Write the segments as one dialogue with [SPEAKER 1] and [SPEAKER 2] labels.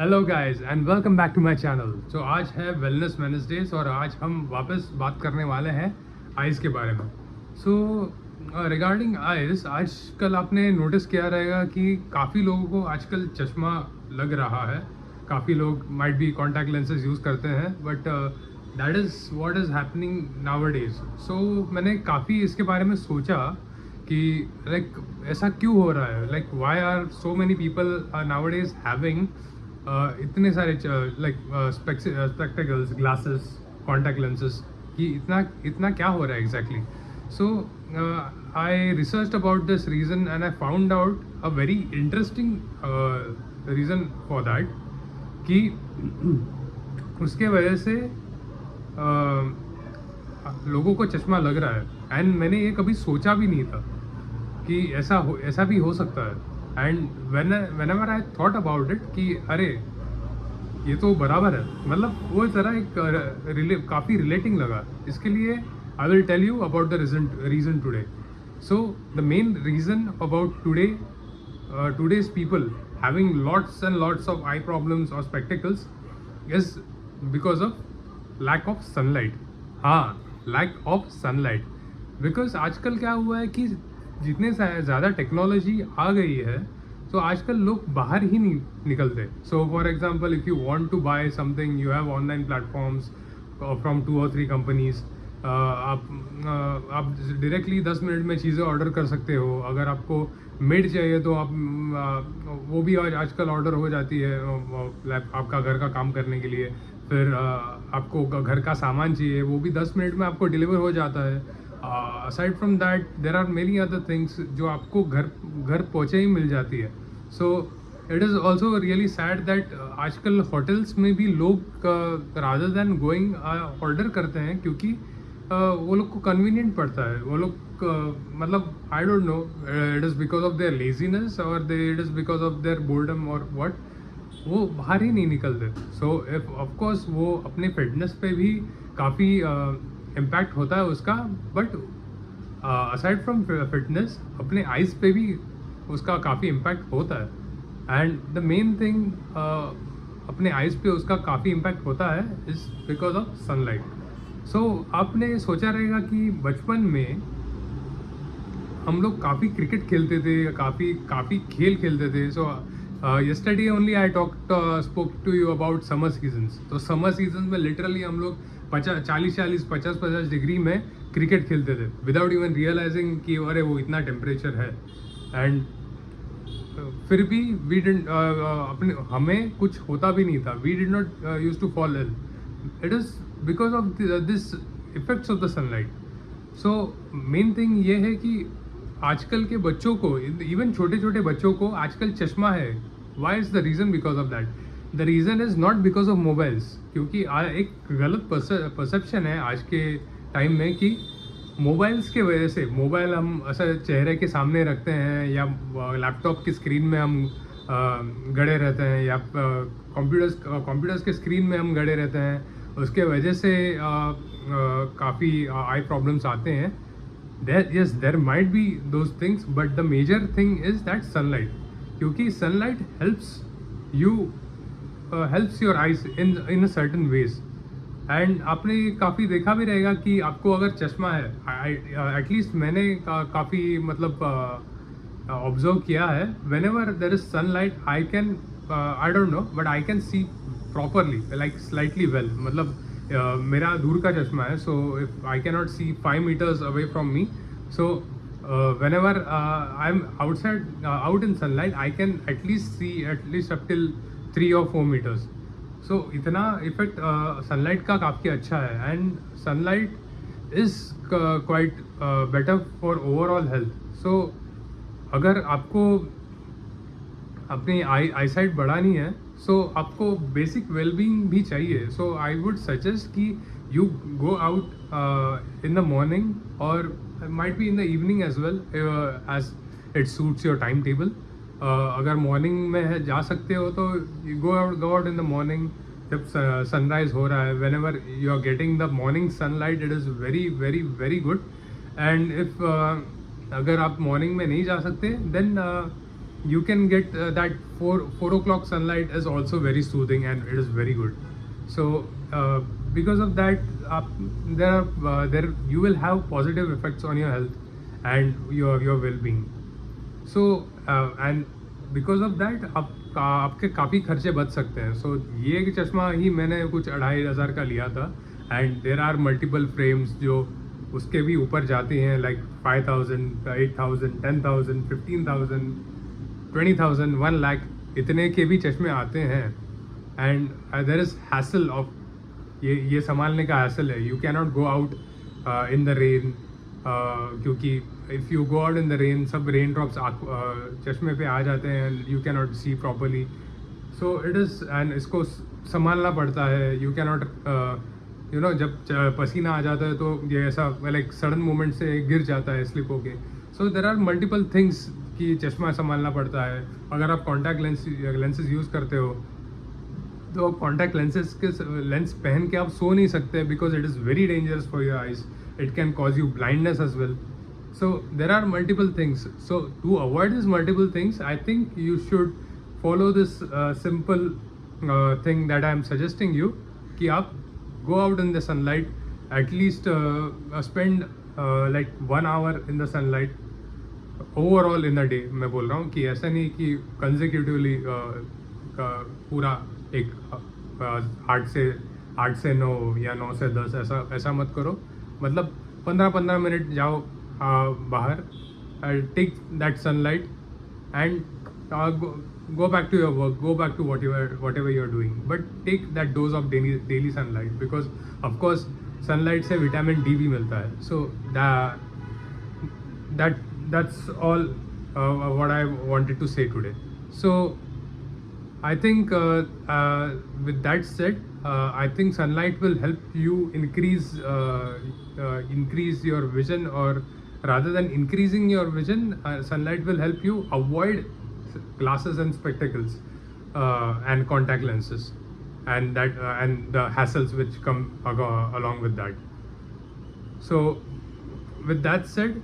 [SPEAKER 1] Hello guys and welcome back to my channel. तो आज है वेलनेस वेडनेसडेज और आज हम वापस बात करने वाले हैं आइज़ के बारे में। सो रिगार्डिंग आइज़, आजकल आपने नोटिस किया रहेगा कि काफ़ी लोगों को आजकल चश्मा लग रहा है। काफ़ी लोग माइट भी कॉन्टैक्ट लेंसेज यूज़ करते हैं, but that is what is happening nowadays. So मैंने काफ़ी इसके बारे में सोचा कि लाइक ऐसा क्यों हो रहा है, like why are so many people nowadays having इतने सारे like spectacles, glasses, contact lenses, कि इतना इतना क्या हो रहा है exactly. So I research about this reason and I found out a very interesting reason for that कि उसके वजह से लोगों को चश्मा लग रहा है। एंड मैंने ये कभी सोचा भी नहीं था कि ऐसा भी हो सकता है। And whenever I thought about it कि अरे ये तो बराबर है, मतलब वो ज़रा एक काफ़ी रिलेटिंग लगा। इसके लिए I will tell you about the reason today. So the main reason about today's people having lots and lots of eye problems or spectacles is because of lack of sunlight. हाँ, lack of sunlight. Because आजकल क्या हुआ है कि जितने ज़्यादा technology आ गई है, तो आजकल लोग बाहर ही नहीं निकलते। So for example, if you want to buy something, you have online platforms from 2 or 3 companies. आप डायरेक्टली 10 मिनट में चीज़ें ऑर्डर कर सकते हो। अगर आपको मेड चाहिए तो आप वो भी आजकल ऑर्डर हो जाती है आपका घर का काम करने के लिए। फिर आपको घर का सामान चाहिए, वो भी 10 मिनट में आपको डिलीवर हो जाता है। Aside from that there are many other things जो आपको घर पहुँचे ही मिल जाती है। So it is also really sad that आजकल होटल्स में भी लोग रादर दैन गोइंग ऑर्डर करते हैं, क्योंकि वो लोग को कन्वीनियंट पड़ता है। वो लोग मतलब I don't know, it is because of their laziness और it is because of their boredom और व्हाट, वो बाहर ही नहीं निकलते। सो इफ ऑफकोर्स वो अपने फिटनेस पे भी काफ़ी इम्पैक्ट होता है उसका, बट असाइड फ्रॉम फिटनेस अपने आइज़ पे भी उसका काफ़ी इम्पैक्ट होता है। एंड द मेन थिंग अपने आइज़ पे उसका काफ़ी इम्पैक्ट होता है इज़ बिकॉज ऑफ सनलाइट। सो आपने सोचा रहेगा कि बचपन में हम लोग काफ़ी क्रिकेट खेलते थे, काफ़ी खेल खेलते थे। सो yesterday only I spoke to you about summer seasons. तो समर सीजन में लिटरली हम लोग 40-50 डिग्री में क्रिकेट खेलते थे विदाउट इवन रियलाइजिंग कि अरे वो इतना टेम्परेचर है। एंड फिर भी अपने हमें कुछ होता भी नहीं था। We did not use to fall ill. It is because of this effects of the sunlight. So main thing ये है कि आजकल के बच्चों को, इवन छोटे छोटे बच्चों को आजकल चश्मा है। Why is the reason? Because of that. The reason is not because of mobiles, क्योंकि एक गलत परसेप्शन है आज के टाइम में कि मोबाइल्स के वजह से, मोबाइल हम ऐसा चेहरे के सामने रखते हैं या लैपटॉप की स्क्रीन में हम गड़े रहते हैं या कंप्यूटर्स के स्क्रीन में हम गड़े रहते हैं, उसके वजह से काफ़ी आई प्रॉब्लम्स आते हैं। Yes, there might be those things, but the major thing is that sunlight, क्योंकि sunlight helps your eyes in a certain ways. And आपने काफ़ी देखा भी रहेगा कि आपको अगर चश्मा है, एटलीस्ट मैंने काफ़ी मतलब ऑब्जर्व किया है, whenever there is sunlight I can, I don't know, but I can see properly, like slightly well. मतलब मेरा दूर का चश्मा है, so if I can not see 5 meters away from me, so whenever I am out in sunlight I can at least up till 3 or 4 meters. So इतना effect sunlight का काफ़ी अच्छा है। And sunlight is quite better for overall health. So अगर आपको अपनी आई site बढ़ानी है, सो आपको बेसिक वेलबींग भी चाहिए। सो आई वुड सजेस्ट कि you go out in the morning और might be in the evening as well, as it suits your time table. अगर मॉर्निंग में है जा सकते हो तो go out in the morning, जब सनराइज हो रहा है। Whenever you are getting the morning sunlight, it is very very very good. And if अगर आप मॉर्निंग में नहीं जा सकते, then you can get that 4 o'clock sunlight is also very soothing and it is very good. So because of that, there you will have positive effects on your health and your well-being. So and because of that आपके काफ़ी खर्चे बच सकते हैं. सो ये चश्मा ही मैंने कुछ 2500 का लिया था and there are multiple frames जो उसके भी ऊपर जाती हैं, लाइक 5000, 8000, 10,000, 15,000, 20,000, 1 लाख इतने के भी चश्मे आते हैं. And there is hassle of ये संभालने का हैसल है. You can not go out in the rain, क्योंकि if you go out in the rain सब रेन ड्रॉप्स चश्मे पे आ जाते हैं and you can not see properly. So it is and इसको संभालना पड़ता है. You can not you know जब पसीना आ जाता है तो ये ऐसा लाइक सडन मूवमेंट से गिर जाता है स्लिप होके. सो देर आर मल्टीपल थिंग्स कि चश्मा संभालना पड़ता है. अगर आप कॉन्टैक्ट लेंसेज यूज़ करते हो तो कॉन्टैक्ट लेंस पहन के आप सो नहीं सकते because it is very dangerous for your eyes. It can cause you blindness as well. So there are multiple things. So to avoid these multiple things, I think you should follow this simple thing that I am suggesting you. कि आप go out in the sunlight, at least spend like 1 hour in the sunlight overall in the day. मैं बोल रहा हूँ कि ऐसा नहीं कि consecutively पूरा एक 8 से 9 या 9 से 10 ऐसा मत करो. मतलब 15 मिनट जाओ बाहर, take that sunlight and go back to your work, go back to whatever you're doing, but take that dose of daily sunlight, because of course sunlight से विटामिन डी भी मिलता है. So that's all what I wanted to say today. So I think with that said, I think sunlight will help you increase your vision, or rather than increasing your vision, sunlight will help you avoid glasses and spectacles and contact lenses and the hassles which come along with that. So with that said,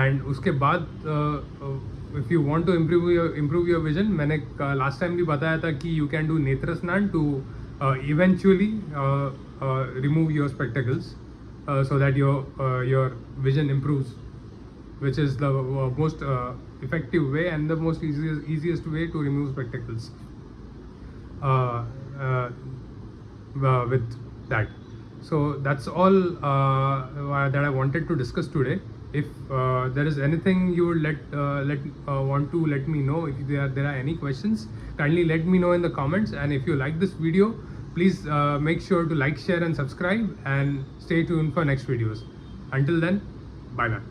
[SPEAKER 1] and उसके बाद if you want to improve your vision, मैंने last time भी बताया था कि you can do नेत्र स्नान to eventually remove your spectacles so that your vision improves, which is the most effective way and the most easiest way to remove spectacles with that. So that's all that I wanted to discuss today. If there is anything you would want to let me know, if there are any questions, kindly let me know in the comments. And if you like this video, please make sure to like, share and subscribe, and stay tuned for next videos. Until then, bye bye.